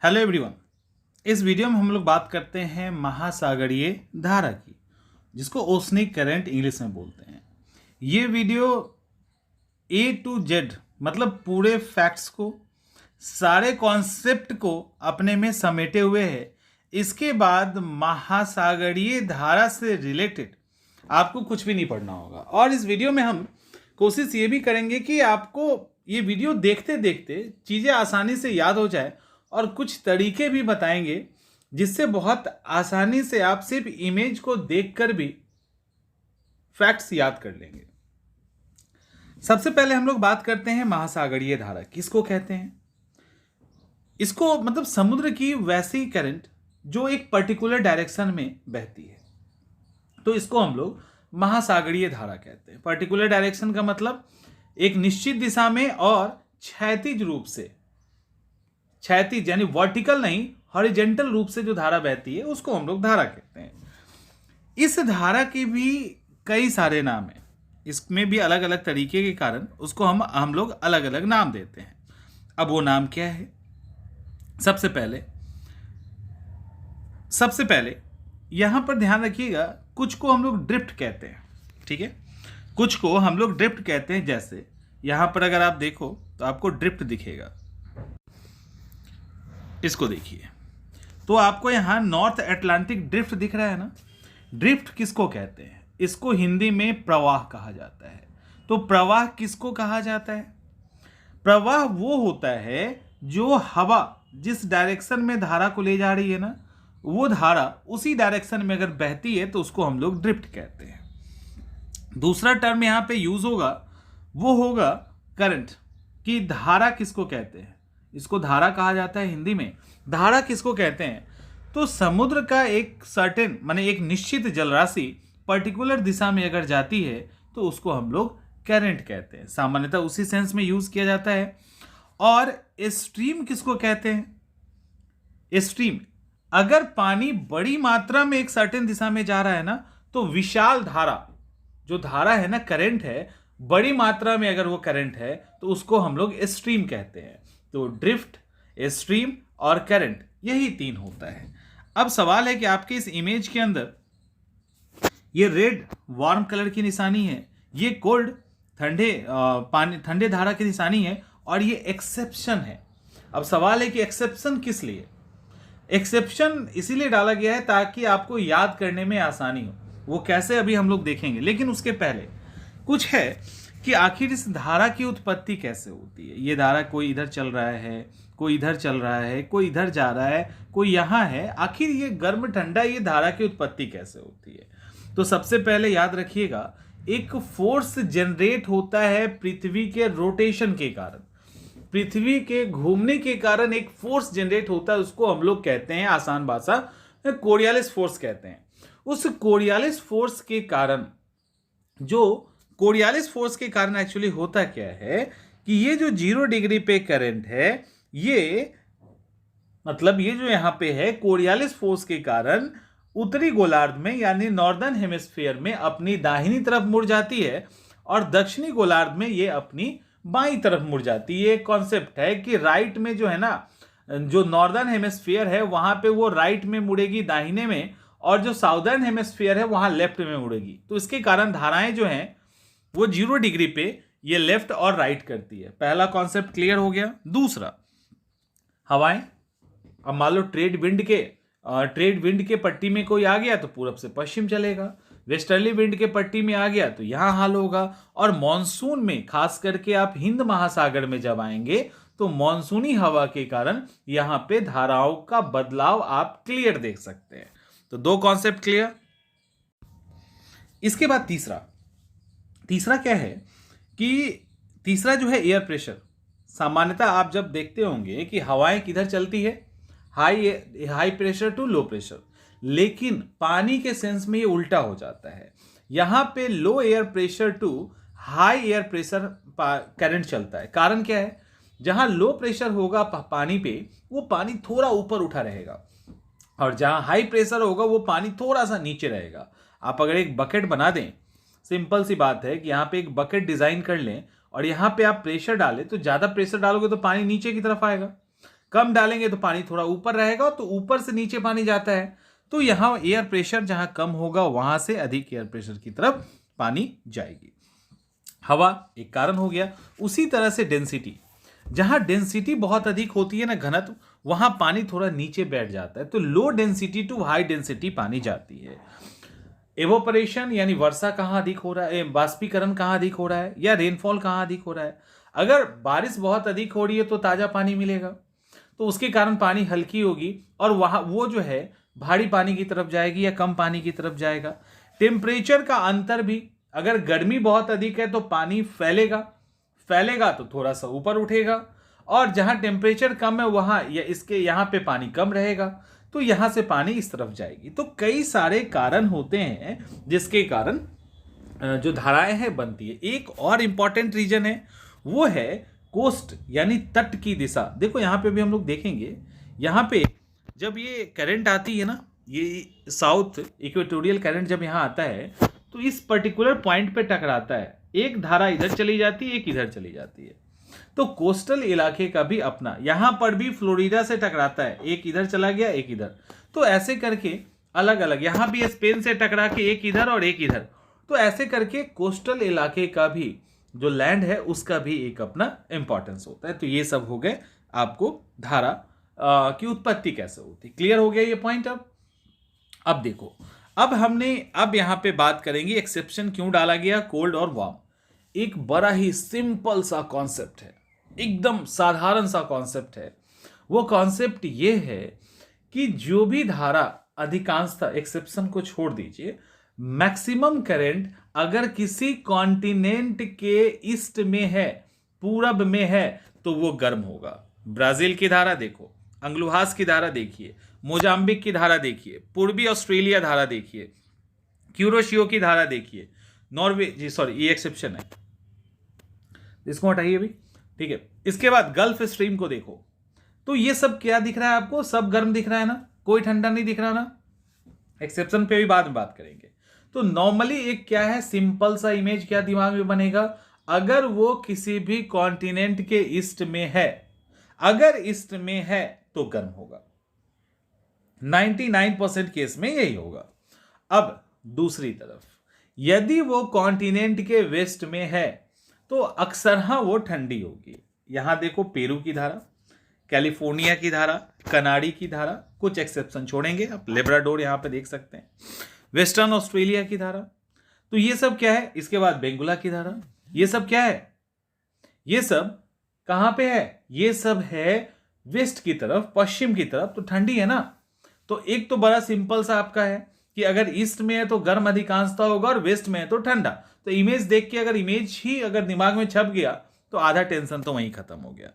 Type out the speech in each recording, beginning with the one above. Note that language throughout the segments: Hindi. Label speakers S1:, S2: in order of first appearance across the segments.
S1: Hello everyone. इस वीडियो में हम लोग बात करते हैं महासागरीय धारा की, जिसको ओशनिक करंट इंग्लिश में बोलते हैं। ये वीडियो ए टू जेड मतलब पूरे फैक्ट्स को, सारे कॉन्सेप्ट को अपने में समेटे हुए है। इसके बाद महासागरीय धारा से रिलेटेड आपको कुछ भी नहीं पढ़ना होगा। और इस वीडियो में हम कोशिश ये भी करेंगे कि आपको ये वीडियो देखते देखते चीज़ें आसानी से याद हो जाए, और कुछ तरीके भी बताएंगे जिससे बहुत आसानी से आप सिर्फ इमेज को देखकर भी फैक्ट्स याद कर लेंगे। सबसे पहले हम लोग बात करते हैं महासागरीय धारा किसको कहते हैं। इसको मतलब समुद्र की वैसी करंट जो एक पर्टिकुलर डायरेक्शन में बहती है, तो इसको हम लोग महासागरीय धारा कहते हैं। पर्टिकुलर डायरेक्शन का मतलब एक निश्चित दिशा में और क्षैतिज रूप से, क्षैतिज यानी वर्टिकल नहीं, हॉरिजेंटल रूप से जो धारा बहती है उसको हम लोग धारा कहते हैं। इस धारा के भी कई सारे नाम हैं, इसमें भी अलग अलग तरीके के कारण उसको हम लोग अलग अलग नाम देते हैं। अब वो नाम क्या है? सबसे पहले यहां पर ध्यान रखिएगा, कुछ को हम लोग ड्रिफ्ट कहते हैं, ठीक है। कुछ को हम लोग ड्रिफ्ट कहते हैं। जैसे यहां पर अगर आप देखो तो आपको ड्रिफ्ट दिखेगा, इसको देखिए तो आपको यहां नॉर्थ अटलांटिक ड्रिफ्ट दिख रहा है ना। ड्रिफ्ट किसको कहते हैं? इसको हिंदी में प्रवाह कहा जाता है। तो प्रवाह किसको कहा जाता है? प्रवाह वो होता है जो हवा जिस डायरेक्शन में धारा को ले जा रही है ना, वो धारा उसी डायरेक्शन में अगर बहती है तो उसको हम लोग ड्रिफ्ट कहते हैं। दूसरा टर्म यहां पे यूज होगा, वो होगा करंट। कि धारा किसको कहते हैं? इसको धारा कहा जाता है हिंदी में। धारा किसको कहते हैं? तो समुद्र का एक सर्टेन माने एक निश्चित जलराशि पर्टिकुलर दिशा में अगर जाती है तो उसको हम लोग करंट कहते हैं। सामान्यतः उसी सेंस में यूज किया जाता है। और स्ट्रीम किसको कहते हैं? स्ट्रीम, अगर पानी बड़ी मात्रा में एक सर्टेन दिशा में जा रहा है ना, तो विशाल धारा, जो धारा है ना, करंट है, बड़ी मात्रा में अगर वो करंट है तो उसको हम लोग स्ट्रीम कहते हैं। तो ड्रिफ्ट, स्ट्रीम और करंट, यही तीन होता है। अब सवाल है कि आपके इस इमेज के अंदर ये रेड वार्म कलर की निशानी है, ये कोल्ड ठंडे धारा की निशानी है, और ये एक्सेप्शन है। अब सवाल है कि एक्सेप्शन किस लिए? एक्सेप्शन इसीलिए डाला गया है ताकि आपको याद करने में आसानी हो। वो कैसे अभी हम लोग देखेंगे, लेकिन उसके पहले कुछ है कि आखिर इस धारा की उत्पत्ति कैसे होती है। ये धारा कोई इधर चल रहा है, कोई इधर चल रहा है, कोई इधर जा रहा है, कोई यहाँ है। आखिर ये गर्म ठंडा, ये धारा की उत्पत्ति कैसे होती है? तो सबसे पहले याद रखिएगा, एक फोर्स जनरेट होता है पृथ्वी के रोटेशन के कारण। पृथ्वी के घूमने के कारण एक फोर्स जनरेट होता है, उसको हम लोग कहते हैं आसान भाषा में कोरियालिस फोर्स कहते हैं। उस कोरियालिस फोर्स के कारण, जो कोरियालिस फोर्स के कारण एक्चुअली होता क्या है कि ये जो 0 डिग्री पे करंट है, ये मतलब ये जो यहां पे है, कोरियालिस फोर्स के कारण उत्तरी गोलार्ध में यानी नॉर्दर्न हेमिस्फीयर में अपनी दाहिनी तरफ मुड़ जाती है, और दक्षिणी गोलार्ध में ये अपनी बाईं तरफ मुड़ जाती है। ये कॉन्सेप्ट है कि राइट में जो है ना, जो नॉर्दर्न हेमिस्फीयर है वहां पे वो राइट में मुड़ेगी दाहिने में, और जो साउदर्न हेमिस्फीयर है वहां लेफ्ट में मुड़ेगी। तो इसके कारण धाराएं जो हैं वो 0 डिग्री पे ये लेफ्ट और राइट करती है। पहला कॉन्सेप्ट क्लियर हो गया। दूसरा, हवाएं। अब मान लो ट्रेड विंड के पट्टी में कोई आ गया तो पूरब से पश्चिम चलेगा, वेस्टर्ली विंड के पट्टी में आ गया तो यहां हाल होगा। और मॉनसून में खास करके आप हिंद महासागर में जब आएंगे तो मॉनसूनी हवा के कारण यहां पे धाराओं का बदलाव आप क्लियर देख सकते हैं। तो दो कॉन्सेप्ट क्लियर। इसके बाद तीसरा क्या है कि तीसरा जो है एयर प्रेशर। सामान्यतः आप जब देखते होंगे कि हवाएं किधर चलती है, high pressure to low pressure, लेकिन पानी के सेंस में ये उल्टा हो जाता है। यहां पे low air pressure to high air pressure current चलता है। कारण क्या है? जहां लो प्रेशर होगा पानी पे, वो पानी थोड़ा ऊपर उठा रहेगा, और जहां हाई प्रेशर होगा वो पानी थोड़ा सा नीचे रहेगा। आप अगर एक बकेट बना दें, सिंपल सी बात है कि यहाँ पे एक बकेट डिजाइन कर लें और यहाँ पे आप प्रेशर डालें, तो ज्यादा प्रेशर डालोगे तो पानी नीचे की तरफ आएगा। कम डालेंगे तो पानी थोड़ा ऊपर रहेगा, तो ऊपर से नीचे पानी जाता है, तो यहाँ एयर प्रेशर जहां कम होगा वहां से अधिक एयर प्रेशर की तरफ पानी जाएगी। हवा एक कारण हो गया। उसी तरह से डेंसिटी, जहां डेंसिटी बहुत अधिक होती है ना, घनत्व, वहां पानी थोड़ा नीचे बैठ जाता है, तो low density to high density पानी जाती है। एवोपरेशन यानी वर्षा कहाँ अधिक हो रहा है, बाष्पीकरण कहाँ अधिक हो रहा है, या रेनफॉल कहाँ अधिक हो रहा है। अगर बारिश बहुत अधिक हो रही है तो ताजा पानी मिलेगा, तो उसके कारण पानी हल्की होगी और वहां वो जो है भारी पानी की तरफ जाएगी या कम पानी की तरफ जाएगा। टेम्परेचर का अंतर भी, अगर गर्मी बहुत अधिक है तो पानी फैलेगा तो थोड़ा सा ऊपर उठेगा, और जहां टेम्परेचर कम है वहां या इसके यहां पे पानी कम रहेगा, तो यहां से पानी इस तरफ जाएगी। तो कई सारे कारण होते हैं जिसके कारण जो धाराएं हैं बनती है। एक और इंपॉर्टेंट रीजन है, वो है कोस्ट यानी तट की दिशा। देखो यहां पे भी हम लोग देखेंगे, यहां पे जब ये करंट आती है ना, ये साउथ इक्वेटोरियल करंट जब यहां आता है तो इस पर्टिकुलर पॉइंट पे टकराता है, एक धारा इधर चली जाती है, एक इधर चली जाती है। तो कोस्टल इलाके का भी अपना, यहां पर भी फ्लोरिडा से टकराता है, एक इधर चला गया एक इधर, तो ऐसे करके अलग अलग, यहां भी स्पेन से टकरा के एक इधर और एक इधर, तो ऐसे करके कोस्टल इलाके का भी जो लैंड है उसका भी एक अपना इंपॉर्टेंस होता है। तो ये सब हो गए आपको धारा की उत्पत्ति कैसे होती। क्लियर हो गया ये पॉइंट। अब देखो, अब यहां पे बात करेंगे एक्सेप्शन क्यों डाला गया कोल्ड और वार्म। एक बड़ा ही सिंपल सा कॉन्सेप्ट है, एकदम साधारण सा कॉन्सेप्ट है। वो कॉन्सेप्ट ये है कि जो भी धारा अधिकांशतः, एक्सेप्शन को छोड़ दीजिए, मैक्सिमम करंट अगर किसी कॉन्टिनेंट के ईस्ट में है, पूरब में है, तो वो गर्म होगा। ब्राजील की धारा देखो, अंगुलहास की धारा देखिए, मोजाम्बिक की धारा देखिए, पूर्वी ऑस्ट्रेलिया धारा देखिए, क्यूरोशियो की धारा देखिए, नॉर्वे जी सॉरी ये एक्सेप्शन है, इसको हटाइए भी, ठीक है। इसके बाद गल्फ स्ट्रीम को देखो, तो ये सब क्या दिख रहा है आपको, सब गर्म दिख रहा है ना, कोई ठंडा नहीं दिख रहा ना। एक्सेप्शन पे भी बाद में बात करेंगे। तो नॉर्मली एक क्या है, सिंपल सा इमेज क्या दिमाग में बनेगा, अगर वो किसी भी कॉन्टिनेंट के ईस्ट में है, अगर ईस्ट में है तो गर्म होगा, 99% केस में यही होगा। अब दूसरी तरफ यदि वो कॉन्टिनेंट के वेस्ट में है तो अक्सर वो ठंडी होगी। यहां देखो पेरू की धारा, कैलिफोर्निया की धारा, कनाडी की धारा, कुछ एक्सेप्शन छोड़ेंगे, आप लेब्राडोर यहां पे देख सकते हैं, वेस्टर्न ऑस्ट्रेलिया की धारा, तो ये सब क्या है। इसके बाद बेंगुला की धारा, ये सब क्या है, ये सब कहां पे है, ये सब है वेस्ट की तरफ, पश्चिम की तरफ, तो ठंडी है ना। तो एक तो बड़ा सिंपल सा आपका है कि अगर ईस्ट में है तो गर्म अधिकांशता होगा और वेस्ट में है तो ठंडा। तो इमेज देख के अगर इमेज ही अगर दिमाग में छप गया तो आधा टेंशन तो वहीं खत्म हो गया।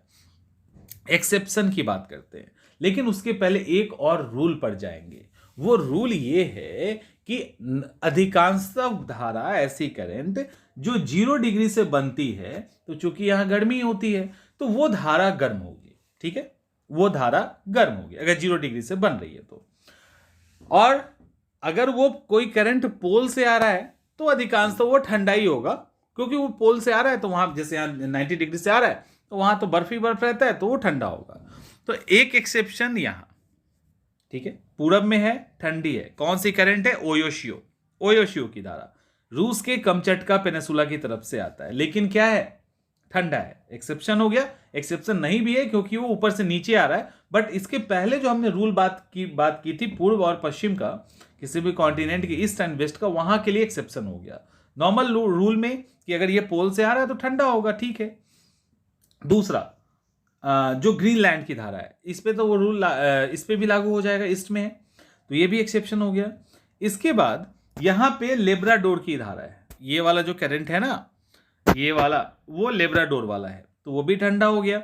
S1: एक्सेप्शन की बात करते हैं, लेकिन उसके पहले एक और रूल पर जाएंगे। वो रूल ये है कि अधिकांशतः धारा ऐसी करंट जो 0 डिग्री से बनती है, तो चूंकि यहां गर्मी होती है तो वो धारा गर्म होगी, ठीक है, वो धारा गर्म होगी अगर 0 डिग्री से बन रही है तो। और अगर वो कोई करंट पोल से आ रहा है तो अधिकांशतः वो ठंडा ही होगा, क्योंकि वो पोल से आ रहा है तो वहां, जैसे यहाँ 90 डिग्री से आ रहा है तो वहां तो बर्फ ही बर्फ रहता है, तो वो ठंडा होगा। तो एक एक्सेप्शन यहां, ठीक है, पूरब में है, ठंडी है, कौन सी करंट है, ओयोशियो की धारा, रूस के कमचटका पेनिसुला की तरफ से आता है, लेकिन क्या है, ठंडा है। एक्सेप्शन हो गया। एक्सेप्शन नहीं भी है क्योंकि वो ऊपर से नीचे आ रहा है, बट इसके पहले जो हमने रूल बात की थी पूर्व और पश्चिम का, किसी भी कॉन्टिनेंट के ईस्ट एंड वेस्ट का, वहां के लिए एक्सेप्शन हो गया। नॉर्मल रूल में कि अगर ये पोल से आ रहा है तो ठंडा होगा, ठीक है। दूसरा जो ग्रीनलैंड की धारा है, इस पे तो वो रूल इस पे भी लागू हो जाएगा, ईस्ट में है, तो ये भी एक्सेप्शन हो गया। इसके बाद यहां पे लेब्राडोर की धारा है, ये वाला जो करंट है ना, ये वाला वो लेब्राडोर वाला है, तो वो भी ठंडा हो गया।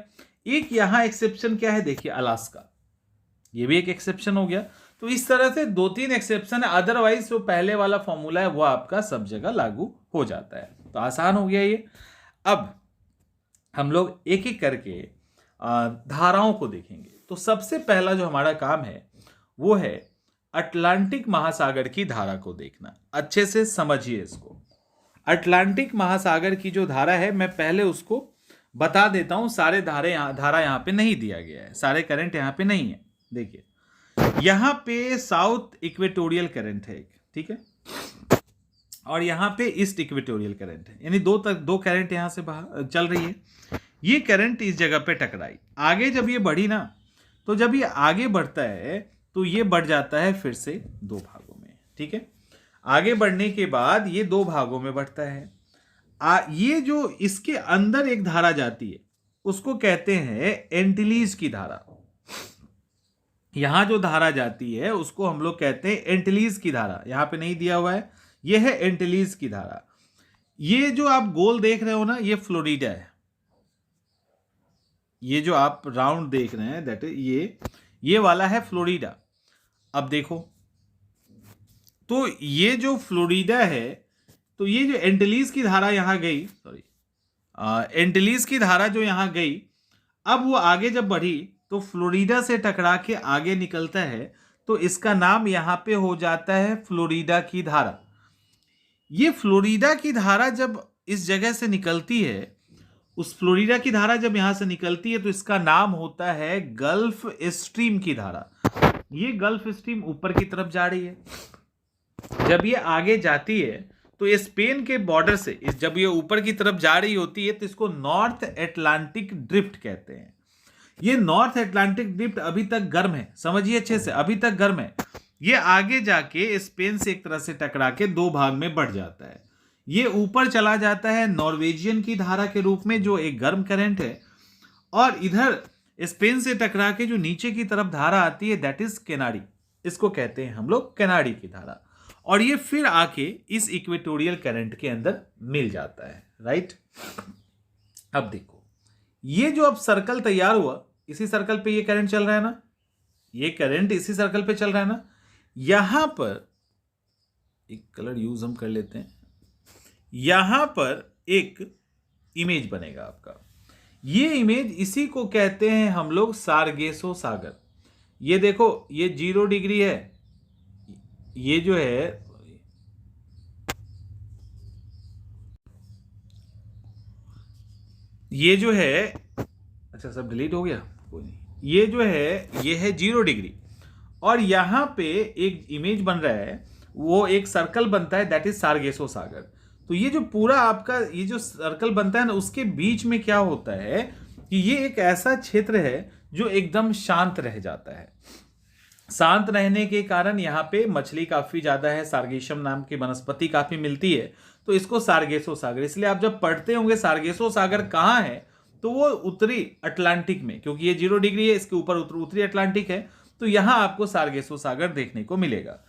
S1: एक यहां एक्सेप्शन क्या है, देखिए अलास्का, ये भी एक एक्सेप्शन हो गया। तो इस तरह से 2-3 एक्सेप्शन है, अदरवाइज जो पहले वाला फॉर्मूला है वो आपका सब जगह लागू हो जाता है। तो आसान हो गया ये। अब हम लोग एक एक करके धाराओं को देखेंगे। तो सबसे पहला जो हमारा काम है वो है अटलांटिक महासागर की धारा को देखना। अच्छे से समझिए इसको। अटलांटिक महासागर की जो धारा है, मैं पहले उसको बता देता हूं, सारे धारा यहाँ पे नहीं दिया गया है, सारे करंट यहाँ पे नहीं है। देखिए यहाँ पे साउथ इक्वेटोरियल करंट है एक, ठीक है, और यहाँ पे ईस्ट इक्वेटोरियल करंट है, यानी दो करंट यहाँ से बाहर चल रही है। ये करंट इस जगह पे टकराई, आगे जब ये बढ़ी ना, तो जब ये आगे बढ़ता है तो ये बढ़ जाता है फिर से दो भागों में, ठीक है। आगे बढ़ने के बाद ये दो भागों में बढ़ता है। ये जो इसके अंदर एक धारा जाती है उसको कहते हैं एंटिलीज की धारा। यहां जो धारा जाती है उसको हम लोग कहते हैं एंटिलीज की धारा, यहां पे नहीं दिया हुआ है, ये है एंटिलीज की धारा। ये जो आप गोल देख रहे हो ना, ये फ्लोरिडा है। ये जो आप राउंड देख रहे हैं दैट ये वाला है फ्लोरिडा। अब देखो तो ये जो फ्लोरिडा है, तो ये जो एंटिलीज की धारा यहां गई, एंटिलीज की धारा जो यहां गई, अब वो आगे जब बढ़ी तो फ्लोरिडा से टकरा के आगे निकलता है, तो इसका नाम यहां पे हो जाता है फ्लोरिडा की धारा। ये फ्लोरिडा की धारा जब इस जगह से निकलती है, उस फ्लोरिडा की धारा जब यहां से निकलती है, तो इसका नाम होता है गल्फ स्ट्रीम की धारा। ये गल्फ स्ट्रीम ऊपर की तरफ जा रही है, जब ये आगे जाती है तो ये स्पेन के बॉर्डर से जब ये ऊपर की तरफ जा रही होती है तो इसको नॉर्थ अटलांटिक ड्रिफ्ट कहते हैं। ये नॉर्थ अटलांटिक ड्रिफ्ट अभी तक गर्म है, समझिए अच्छे से, अभी तक गर्म है। ये आगे जाके स्पेन से एक तरह से टकरा के दो भाग में बढ़ जाता है। ये ऊपर चला जाता है नॉर्वेजियन की धारा के रूप में, जो एक गर्म करंट है, और इधर स्पेन से टकरा के जो नीचे की तरफ धारा आती है दैट इज कैनाडी, इसको कहते हैं हम लोग कैनाडी की धारा। और ये फिर आके इस इक्वेटोरियल करंट के अंदर मिल जाता है, राइट। अब देखो ये जो अब सर्कल तैयार हुआ, इसी सर्कल पे ये करंट चल रहा है ना, ये करंट इसी सर्कल पे चल रहा है ना। यहां पर एक कलर यूज हम कर लेते हैं, यहां पर एक इमेज बनेगा आपका। ये इमेज, इसी को कहते हैं हम लोग सारगेसो सागर। ये देखो ये 0 डिग्री है, ये जो है अच्छा सब डिलीट हो गया, कोई नहीं। ये जो है ये है 0 डिग्री, और यहां पे एक इमेज बन रहा है, वो एक सर्कल बनता है दैट इज सारगेसो सागर। तो ये जो पूरा आपका ये जो सर्कल बनता है ना, उसके बीच में क्या होता है कि ये एक ऐसा क्षेत्र है जो एकदम शांत रह जाता है। शांत रहने के कारण यहाँ पे मछली काफी ज्यादा है, सारगेशम नाम की वनस्पति काफी मिलती है, तो इसको सारगेसो सागर। इसलिए आप जब पढ़ते होंगे सारगेसो सागर कहाँ है, तो वो उत्तरी अटलांटिक में, क्योंकि ये 0 डिग्री है, इसके ऊपर उत्तरी अटलांटिक है, तो यहां आपको सारगेसो सागर देखने को मिलेगा।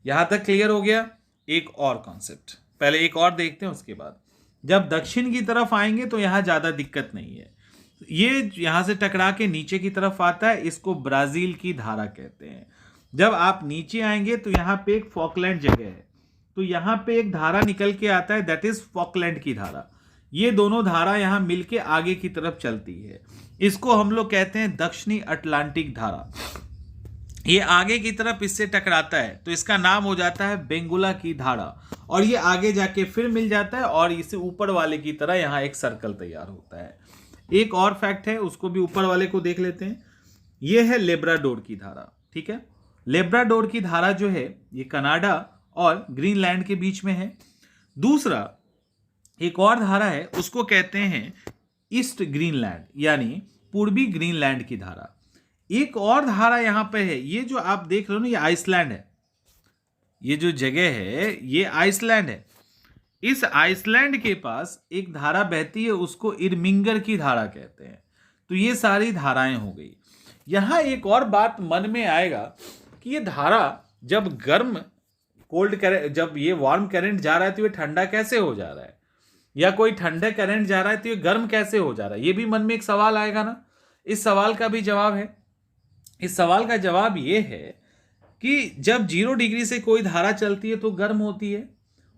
S1: यहां तक क्लियर हो गया। एक और कॉन्सेप्ट, पहले एक और देखते हैं, उसके बाद जब दक्षिण की तरफ आएंगे तो यहां ज्यादा दिक्कत नहीं है। ये यहां से टकरा के नीचे की तरफ आता है, इसको ब्राजील की धारा कहते हैं। जब आप नीचे आएंगे तो यहाँ पे एक फॉकलैंड जगह है, तो यहाँ पे एक धारा निकल के आता है दैट इज फॉकलैंड की धारा। ये दोनों धारा यहां मिलके आगे की तरफ चलती है, इसको हम लोग कहते हैं दक्षिणी अटलांटिक धारा। ये आगे की तरफ इससे टकराता है तो इसका नाम हो जाता है बेंगुला की धारा, और ये आगे जाके फिर मिल जाता है, और इसे ऊपर वाले की तरह यहां एक सर्कल तैयार होता है। एक और फैक्ट है, उसको भी ऊपर वाले को देख लेते हैं। ये है लेब्राडोर की धारा, ठीक है। लेब्राडोर की धारा जो है ये कनाडा और ग्रीनलैंड के बीच में है। दूसरा एक और धारा है, उसको कहते हैं ईस्ट ग्रीनलैंड, यानी पूर्वी ग्रीनलैंड की धारा। एक और धारा यहां पे है, ये जो आप देख रहे हो ना, ये आइसलैंड है। ये जो जगह है ये आइसलैंड है। इस आइसलैंड के पास एक धारा बहती है, उसको इरमिंगर की धारा कहते हैं। तो ये सारी धाराएं हो गई। यहां एक और बात मन में आएगा कि ये धारा जब गर्म कोल्ड करंट, जब ये वार्म करंट जा रहा है तो ये ठंडा कैसे हो जा रहा है, या कोई ठंडा करंट जा रहा है तो ये गर्म कैसे हो जा रहा है, ये भी मन में एक सवाल आएगा ना। इस सवाल का भी जवाब है। इस सवाल का जवाब ये है कि जब 0 डिग्री से कोई धारा चलती है तो गर्म होती है,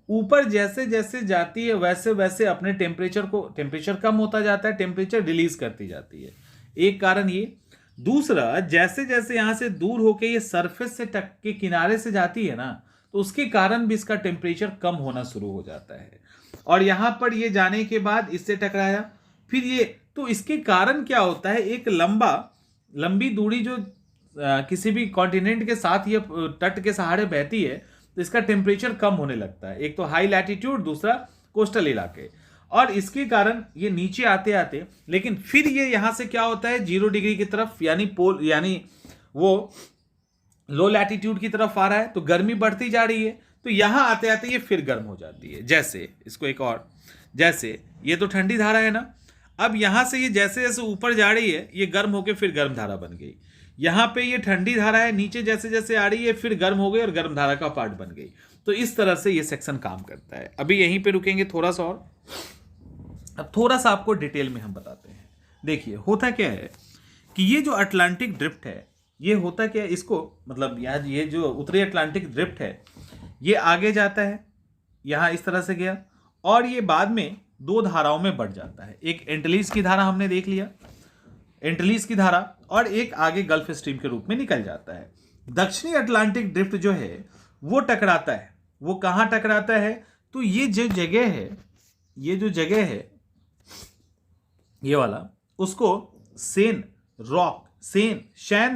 S1: ऊपर जैसे जैसे जाती है वैसे वैसे अपने टेम्परेचर कम होता जाता है, टेम्परेचर रिलीज करती जाती है। एक कारण ये। दूसरा, जैसे जैसे यहां से दूर होके ये सरफेस से टक के किनारे से जाती है ना, तो उसके कारण भी इसका टेम्परेचर कम होना शुरू हो जाता है। और यहां पर ये जाने के बाद इससे टकराया, फिर ये, तो इसके कारण क्या होता है, एक लंबी दूरी जो किसी भी कॉन्टिनेंट के साथ ये तट के सहारे बहती है, तो इसका टेम्परेचर कम होने लगता है। एक तो हाई लैटिट्यूड, दूसरा कोस्टल इलाके, और इसके कारण ये नीचे आते आते, लेकिन फिर ये यहां से क्या होता है, 0 डिग्री की तरफ, यानी वो लो लैटिट्यूड की तरफ आ रहा है, तो गर्मी बढ़ती जा रही है, तो यहां आते आते ये फिर गर्म हो जाती है। जैसे इसको एक और, जैसे ये तो ठंडी धारा है ना, अब यहां से ये जैसे जैसे ऊपर जा रही है, ये गर्म होकर फिर गर्म धारा बन गई। यहां पे ये ठंडी धारा है, नीचे जैसे जैसे आ रही है फिर गर्म हो गई और गर्म धारा का पार्ट बन गई। तो इस तरह से ये सेक्शन काम करता है। अभी यहीं पे रुकेंगे थोड़ा सा और, अब थोड़ा सा आपको डिटेल में हम बताते हैं। देखिए होता क्या है कि ये जो अटलांटिक ड्रिफ्ट है, ये होता क्या है, इसको मतलब यहाँ ये जो उत्तरी अटलांटिक ड्रिफ्ट है, ये आगे जाता है, यहाँ इस तरह से गया, और ये बाद में 2 धाराओं में बढ़ जाता है। एक एंटलीज की धारा हमने देख लिया, एंटलीज की धारा, और एक आगे गल्फ स्ट्रीम के रूप में निकल जाता है। दक्षिणी अटलांटिक ड्रिफ्ट जो है वो टकराता है, वो कहाँ टकराता है, तो ये जो जगह है, ये वाला, उसको शैन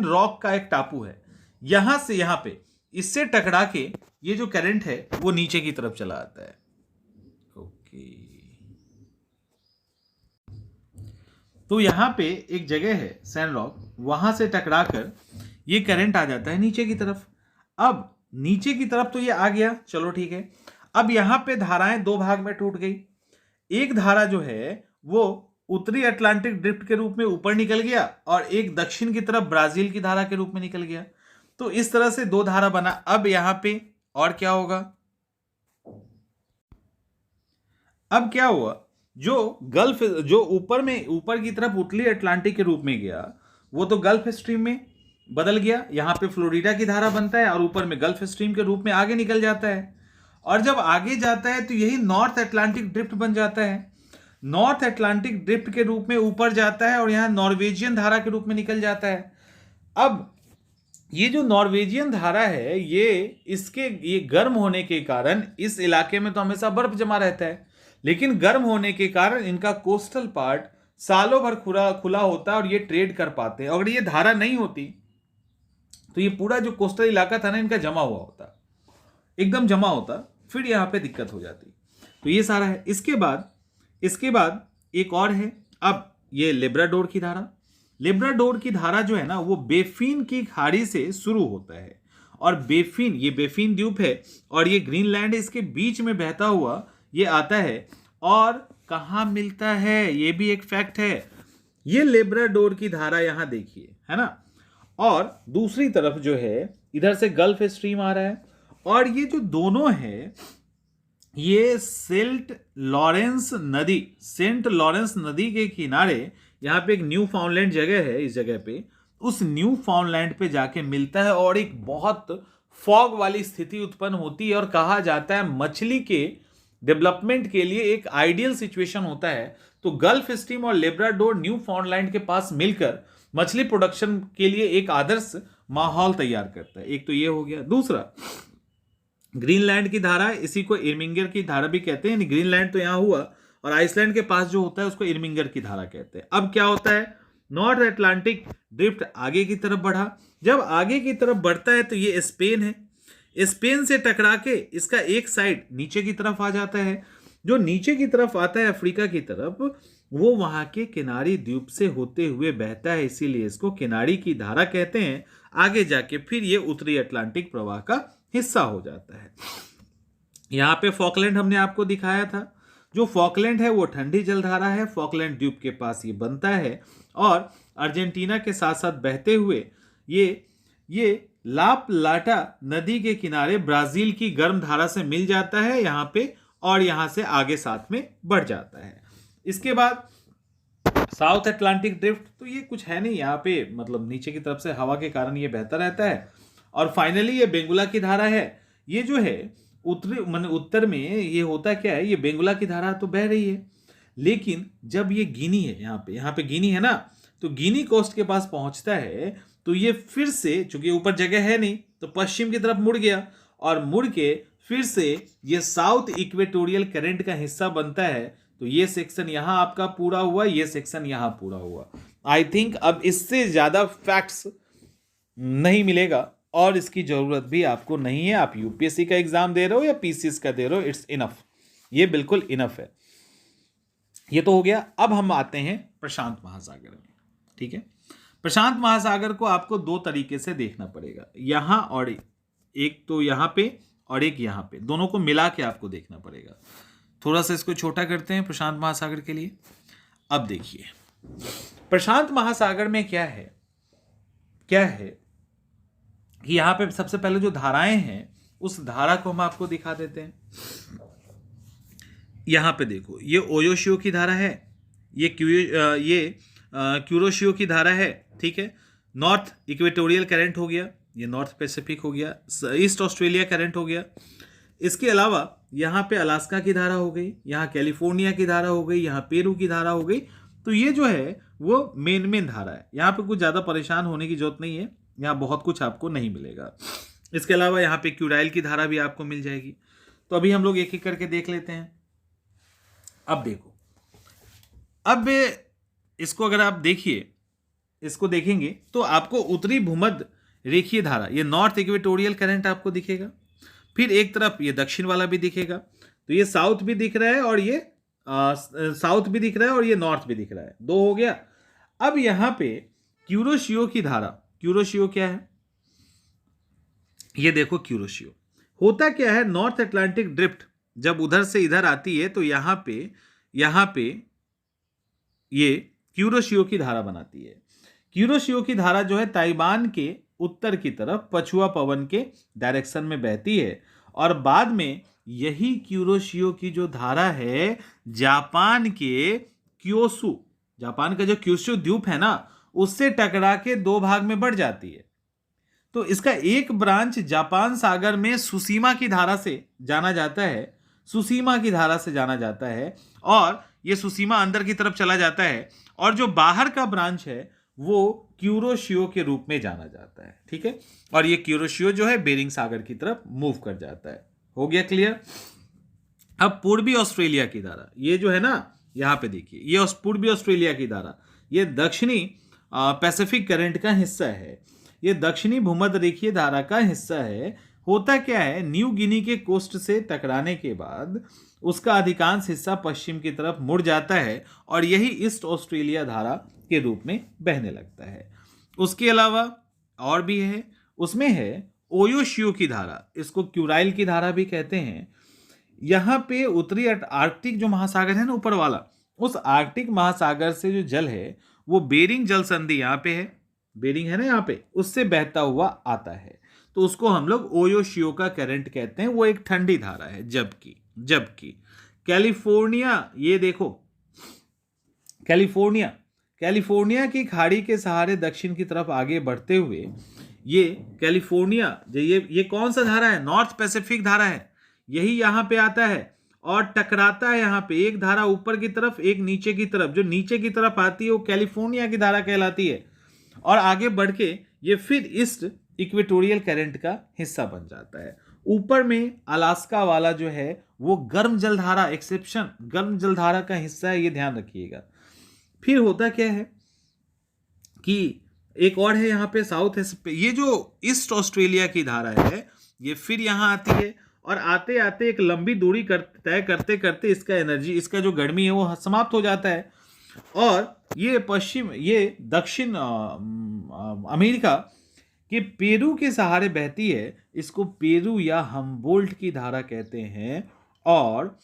S1: रॉक का एक टापू है, यहां से यहां पे इससे टकरा के ये जो करंट है वो नीचे की तरफ चला आता है। ओके, तो यहां पे एक जगह है सैन रॉक, वहां से टकरा कर ये करंट आ जाता है नीचे की तरफ। अब नीचे की तरफ तो ये आ गया, चलो ठीक है। अब यहां पे धाराएं 2 भाग में टूट गई। एक धारा जो है वो उत्तरी अटलांटिक ड्रिफ्ट के रूप में ऊपर निकल गया, और एक दक्षिण की तरफ ब्राजील की धारा के रूप में निकल गया। तो इस तरह से 2 धारा बना। अब यहां पे और क्या होगा, अब क्या हुआ, जो ऊपर की तरफ उत्तरी अटलांटिक के रूप में गया, वो तो गल्फ स्ट्रीम में बदल गया। यहां पे फ्लोरिडा की धारा बनता है और ऊपर में गल्फ स्ट्रीम के रूप में आगे निकल जाता है। और जब आगे जाता है तो यही नॉर्थ अटलांटिक ड्रिफ्ट बन जाता है। नॉर्थ अटलांटिक ड्रिफ्ट के रूप में ऊपर जाता है और यहां नॉर्वेजियन धारा के रूप में निकल जाता है। अब ये जो नॉर्वेजियन धारा है, ये गर्म होने के कारण, इस इलाके में तो हमेशा बर्फ जमा रहता है, लेकिन गर्म होने के कारण इनका कोस्टल पार्ट सालों भर खुला होता है और ये ट्रेड कर पाते हैं। अगर ये धारा नहीं होती तो ये पूरा जो कोस्टल इलाका था ना, इनका जमा हुआ होता, एकदम जमा होता, फिर यहां पे दिक्कत हो जाती। तो ये सारा है। इसके बाद एक और है, अब ये लेब्राडोर की धारा जो है ना, वो बेफिन की खाड़ी से शुरू होता है, और ये बेफिन द्वीप है, और ये ग्रीनलैंड इसके बीच में बहता हुआ ये आता है। और कहां मिलता है, ये भी एक फैक्ट है। ये लेब्राडोर की धारा यहां देखिए, है ना, और दूसरी तरफ जो है इधर से गल्फ स्ट्रीम आ रहा है, और ये जो दोनों है, ये सेंट लॉरेंस नदी के किनारे, यहां पे एक न्यू फाउंडलैंड जगह है, इस जगह पे, उस न्यू फाउंडलैंड पे जाके मिलता है, और एक बहुत फॉग वाली स्थिति उत्पन्न होती है, और कहा जाता है मछली के डेवलपमेंट के लिए एक आइडियल सिचुएशन होता है। तो गल्फ स्ट्रीम और लेब्राडोर न्यू फाउंडलैंड के पास मिलकर मछली प्रोडक्शन के लिए एक आदर्श माहौल तैयार करता है। एक तो ये हो गया। दूसरा, ग्रीनलैंड की धारा, इसी को इर्मिंगर की धारा भी कहते हैं। ग्रीनलैंड तो यहां हुआ, और आइसलैंड के पास जो होता है उसको इर्मिंगर की धारा कहते हैं। अब क्या होता है, नॉर्थ अटलांटिक ड्रिफ्ट आगे की तरफ बढ़ा। जब आगे की तरफ बढ़ता है तो ये स्पेन है, स्पेन से टकरा के इसका एक साइड नीचे की तरफ आ जाता है। जो नीचे की तरफ आता है अफ्रीका की तरफ, वो वहां के किनारी द्वीप से होते हुए बहता है, इसीलिए इसको किनारी की धारा कहते हैं। आगे जाके फिर ये उत्तरी अटलांटिक प्रवाह का हिस्सा हो जाता है। यहां पे फॉकलैंड हमने आपको दिखाया था। जो फॉकलैंड है वो ठंडी जलधारा है, फॉकलैंड द्वीप के पास ये बनता है, और अर्जेंटीना के साथ साथ बहते हुए ये ला प्लाटा नदी के किनारे ब्राजील की गर्म धारा से मिल जाता है यहां पे, और यहां से आगे साथ में बढ़ जाता है। इसके बाद साउथ अटलांटिक ड्रिफ्ट, तो ये कुछ है नहीं यहाँ पे, मतलब नीचे की तरफ से हवा के कारण ये बहता रहता है। और फाइनली ये बेंगुला की धारा है। ये जो है उत्तर में ये होता क्या है, ये बेंगुला की धारा तो बह रही है, लेकिन जब ये गिनी है, यहाँ पे गिनी है ना, तो गिनी कोस्ट के पास पहुंचता है, तो ये फिर से, चूंकि ऊपर जगह है नहीं, तो पश्चिम की तरफ मुड़ गया, और मुड़ के फिर से ये साउथ इक्वेटोरियल करंट का हिस्सा बनता है। तो ये सेक्शन यहां आपका पूरा हुआ, ये सेक्शन यहां पूरा हुआ। आई थिंक अब इससे ज्यादा फैक्ट्स नहीं मिलेगा और इसकी जरूरत भी आपको नहीं है। आप यूपीएससी का एग्जाम दे रहे हो या पीसीएस का दे रहे हो, इट्स इनफ, ये बिल्कुल इनफ है। ये तो हो गया। अब हम आते हैं प्रशांत महासागर में। ठीक है, प्रशांत महासागर को आपको दो तरीके से देखना पड़ेगा, यहां और एक तो यहां पे और एक यहां पे, दोनों को मिला के आपको देखना पड़ेगा। थोड़ा सा इसको छोटा करते हैं प्रशांत महासागर के लिए। अब देखिए प्रशांत महासागर में क्या है कि यहां पे सबसे पहले जो धाराएं हैं उस धारा को हम आपको दिखा देते हैं। यहां पे देखो, ये ओयोशियो की धारा है, ये क्यूरोशियो की धारा है। ठीक है, नॉर्थ इक्वेटोरियल करंट हो गया, ये नॉर्थ पैसिफिक हो गया, ईस्ट ऑस्ट्रेलिया करंट हो गया। इसके अलावा यहाँ पे अलास्का की धारा हो गई, यहाँ कैलिफोर्निया की धारा हो गई, यहाँ पेरू की धारा हो गई। तो ये जो है वो मेन धारा है, यहाँ पे कुछ ज़्यादा परेशान होने की जरूरत नहीं है, यहाँ बहुत कुछ आपको नहीं मिलेगा। इसके अलावा यहाँ पे क्यूराइल की धारा भी आपको मिल जाएगी। तो अभी हम लोग एक एक करके देख लेते हैं। अब देखो, अब इसको अगर आप देखिए, इसको देखेंगे तो आपको उत्तरी भूमध्य रेखीय धारा, ये नॉर्थ इक्वेटोरियल करंट आपको दिखेगा, फिर एक तरफ ये दक्षिण वाला भी दिखेगा। तो ये साउथ भी दिख रहा है और ये साउथ भी दिख रहा है और ये नॉर्थ भी दिख रहा है, दो हो गया। अब यहां पे क्यूरोशियो की धारा, क्यूरोशियो क्या है, ये देखो क्यूरोशियो होता क्या है, नॉर्थ अटलांटिक ड्रिफ्ट जब उधर से इधर आती है तो यहां पे ये क्यूरोशियो की धारा बनाती है। क्यूरोशियो की धारा जो है ताइवान के उत्तर की तरफ पछुआ पवन के डायरेक्शन में बहती है और बाद में यही क्यूरोशियो की जो धारा है जापान के क्योसू, जापान का जो क्योसू द्वीप है ना, उससे टकरा के दो भाग में बढ़ जाती है। तो इसका एक ब्रांच जापान सागर में सुसीमा की धारा से जाना जाता है, सुसीमा की धारा से जाना जाता है, और ये सुसीमा अंदर की तरफ चला जाता है, और जो बाहर का ब्रांच है वो क्यूरोशियो के रूप में जाना जाता है। ठीक है, और ये क्यूरोशियो जो है बेरिंग सागर की तरफ मूव कर जाता है। हो गया क्लियर। अब पूर्वी ऑस्ट्रेलिया की धारा, ये जो है ना, यहां पे देखिए, ये पूर्वी ऑस्ट्रेलिया की धारा, ये दक्षिणी पैसिफिक करंट का हिस्सा है, ये दक्षिणी भूमध्य रेखीय धारा का हिस्सा है। होता क्या है, न्यू गिनी के कोस्ट से टकराने के बाद उसका अधिकांश हिस्सा पश्चिम की तरफ मुड़ जाता है और यही ईस्ट ऑस्ट्रेलिया धारा के रूप में बहने लगता है। उसके अलावा और भी है, उसमें है ओयोशियो की धारा, इसको क्यूराइल की धारा भी कहते हैं। यहाँ पे उत्तरी आर्कटिक जो महासागर है ना ऊपर वाला, उस आर्कटिक महासागर से जो जल है वो बेरिंग जल संधि, यहाँ पे है बेरिंग है ना यहाँ पे, उससे बहता हुआ आता है, तो उसको हम लोग ओयोशियो का करंट कहते हैं। वो एक ठंडी धारा है। जबकि कैलिफोर्निया, ये देखो कैलिफोर्निया की खाड़ी के सहारे दक्षिण की तरफ आगे बढ़ते हुए ये कैलिफोर्निया, ये कौन सा धारा है, नॉर्थ पैसिफिक धारा है, यही यहाँ पे आता है और टकराता है यहाँ पे, एक धारा ऊपर की तरफ एक नीचे की तरफ, जो नीचे की तरफ आती है वो कैलिफोर्निया की धारा कहलाती है, और आगे बढ़ के ये फिर ईस्ट इक्वेटोरियल करंट का हिस्सा बन जाता है। ऊपर में अलास्का वाला जो है वो गर्म जलधारा, एक्सेप्शन गर्म जलधारा का हिस्सा है, ये ध्यान रखिएगा। फिर होता क्या है कि एक और है यहाँ पे साउथ, ये जो ईस्ट ऑस्ट्रेलिया की धारा है ये फिर यहाँ आती है और आते आते एक लंबी दूरी तय करते करते इसका एनर्जी, इसका जो गर्मी है वो समाप्त हो जाता है, और ये दक्षिण अमेरिका के पेरू के सहारे बहती है। इसको पेरू या हम्बोल्ट की धारा कहते हैं। और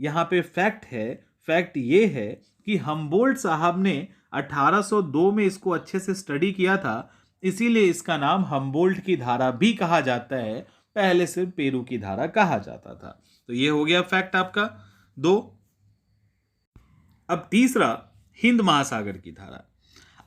S1: यहाँ पे फैक्ट ये है कि हम्बोल्ट साहब ने 1802 में इसको अच्छे से स्टडी किया था, इसीलिए इसका नाम हम्बोल्ट की धारा भी कहा जाता है, पहले सिर्फ पेरू की धारा कहा जाता था। तो ये हो गया फैक्ट आपका 2। अब तीसरा, हिंद महासागर की धारा।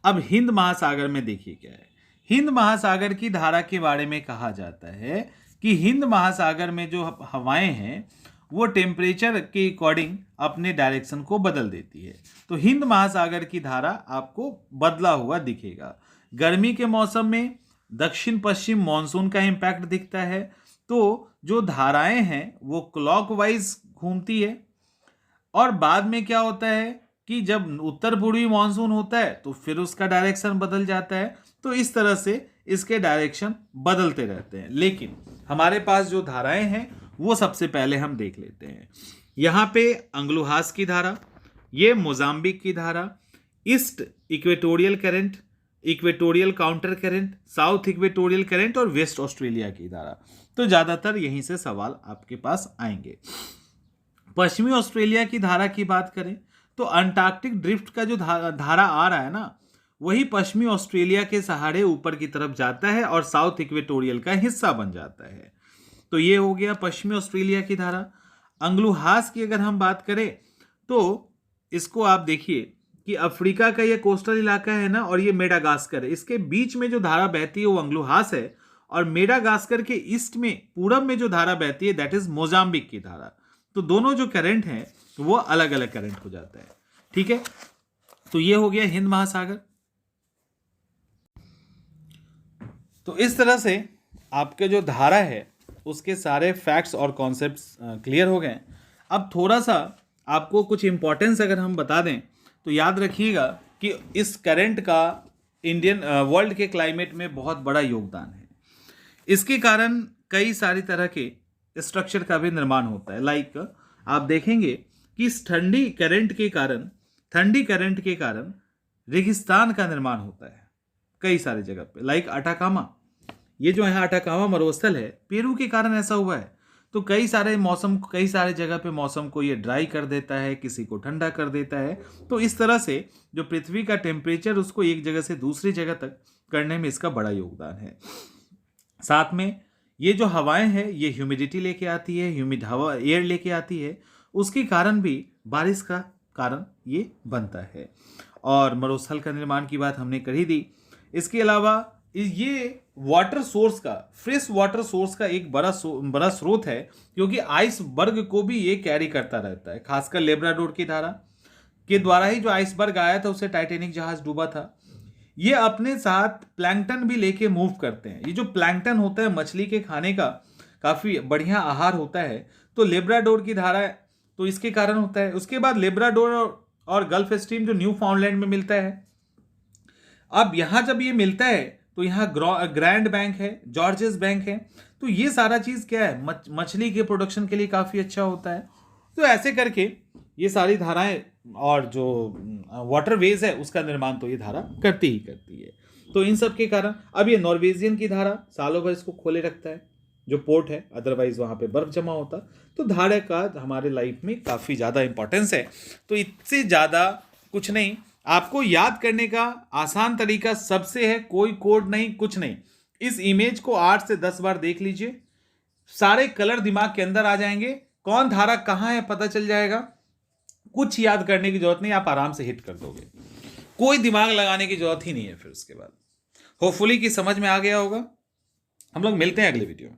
S1: अब हिंद महासागर में देखिए क्या है, हिंद महासागर की धारा के बारे में कहा जाता है कि हिंद महासागर में जो हवाएं हैं वो टेम्परेचर के अकॉर्डिंग अपने डायरेक्शन को बदल देती है। तो हिंद महासागर की धारा आपको बदला हुआ दिखेगा। गर्मी के मौसम में दक्षिण पश्चिम मॉनसून का इम्पैक्ट दिखता है, तो जो धाराएं हैं वो क्लॉकवाइज घूमती है। और बाद में क्या होता है कि जब उत्तर पूर्वी मानसून होता है तो फिर उसका डायरेक्शन बदल जाता है। तो इस तरह से इसके डायरेक्शन बदलते रहते हैं। लेकिन हमारे पास जो धाराएं हैं वो सबसे पहले हम देख लेते हैं। यहाँ पे अंगुलहास की धारा, ये मोजाम्बिक की धारा, east equatorial current, equatorial counter current, south equatorial current और वेस्ट ऑस्ट्रेलिया की धारा। तो ज्यादातर यहीं से सवाल आपके पास आएंगे। पश्चिमी ऑस्ट्रेलिया की धारा की बात करें तो अंटार्कटिक ड्रिफ्ट का जो धारा आ रहा है ना, वही पश्चिमी ऑस्ट्रेलिया के सहारे ऊपर की तरफ जाता है और साउथ इक्वेटोरियल का हिस्सा बन जाता है। तो ये हो गया पश्चिमी ऑस्ट्रेलिया की धारा। अंगुलहास की अगर हम बात करें तो इसको आप देखिए कि अफ्रीका का ये कोस्टल इलाका है ना, और ये मेडागास्कर है, इसके बीच में जो धारा बहती है वो अंगुलहास है, और मेडागास्कर के ईस्ट में पूरब में जो धारा बहती है दैट इज मोजाम्बिक की धारा। तो दोनों जो करंट हैं वो अलग अलग करंट हो जाता है। ठीक है, तो ये हो गया हिंद महासागर। तो इस तरह से आपके जो धारा है उसके सारे फैक्ट्स और कॉन्सेप्ट्स क्लियर हो गए। अब थोड़ा सा आपको कुछ इंपॉर्टेंस अगर हम बता दें तो याद रखिएगा कि इस करंट का इंडियन वर्ल्ड के क्लाइमेट में बहुत बड़ा योगदान है। इसके कारण कई सारी तरह के स्ट्रक्चर का भी निर्माण होता है। लाइक आप देखेंगे कि इस ठंडी करंट के कारण रेगिस्तान का निर्माण होता है कई सारी जगह पे। लाइक अटाकामा, ये जो है अटाकामा मरुस्थल है, पेरू के कारण ऐसा हुआ है। तो कई सारे जगह पे मौसम को ये ड्राई कर देता है, किसी को ठंडा कर देता है। तो इस तरह से जो पृथ्वी का टेम्परेचर उसको एक जगह से दूसरी जगह तक करने में इसका बड़ा योगदान है। साथ में ये जो हवाएं हैं ये ह्यूमिडिटी लेके आती है, ह्यूमिड हवा एयर लेके आती है, उसके कारण भी बारिश का कारण ये बनता है। और मरुस्थल का निर्माण की बात हमने कर ही दी। इसके अलावा ये वाटर सोर्स का, फ्रेश वाटर सोर्स का एक बड़ा स्रोत है, क्योंकि आइसबर्ग को भी ये कैरी करता रहता है। खासकर लेब्राडोर की धारा के द्वारा ही जो आइसबर्ग आया था उससे टाइटैनिक जहाज डूबा था। ये अपने साथ प्लैंकटन भी लेके मूव करते हैं। ये जो प्लैंकटन होता है मछली के खाने का काफी बढ़िया आहार होता है। तो लेब्राडोर की धारा तो इसके कारण होता है। उसके बाद लेब्राडोर और गल्फ स्ट्रीम जो न्यू फाउंडलैंड में मिलता है। अब यहां जब ये मिलता है तो यहाँ ग्रैंड बैंक है, जॉर्जेस बैंक है। तो ये सारा चीज क्या है, मछली के प्रोडक्शन के लिए काफी अच्छा होता है। तो ऐसे करके ये सारी धाराएं और जो वाटरवेज है उसका निर्माण तो ये धारा करती ही करती है। तो इन सब के कारण अब ये नॉर्वेजियन की धारा सालों भर इसको खोले रखता है जो पोर्ट है, अदरवाइज वहां पे बर्फ जमा होता। तो धारा का हमारे लाइफ में काफी ज्यादा इंपॉर्टेंस है। तो इससे ज्यादा कुछ नहीं, आपको याद करने का आसान तरीका सबसे है, कोई कोड नहीं, कुछ नहीं। इस इमेज को 8 से 10 बार देख लीजिए, सारे कलर दिमाग के अंदर आ जाएंगे, कौन धारा कहां है पता चल जाएगा। कुछ याद करने की जरूरत नहीं, आप आराम से हिट कर दोगे, कोई दिमाग लगाने की जरूरत ही नहीं है। फिर उसके बाद होपफुली कि समझ में आ गया होगा। हम लोग मिलते हैं अगले वीडियो में।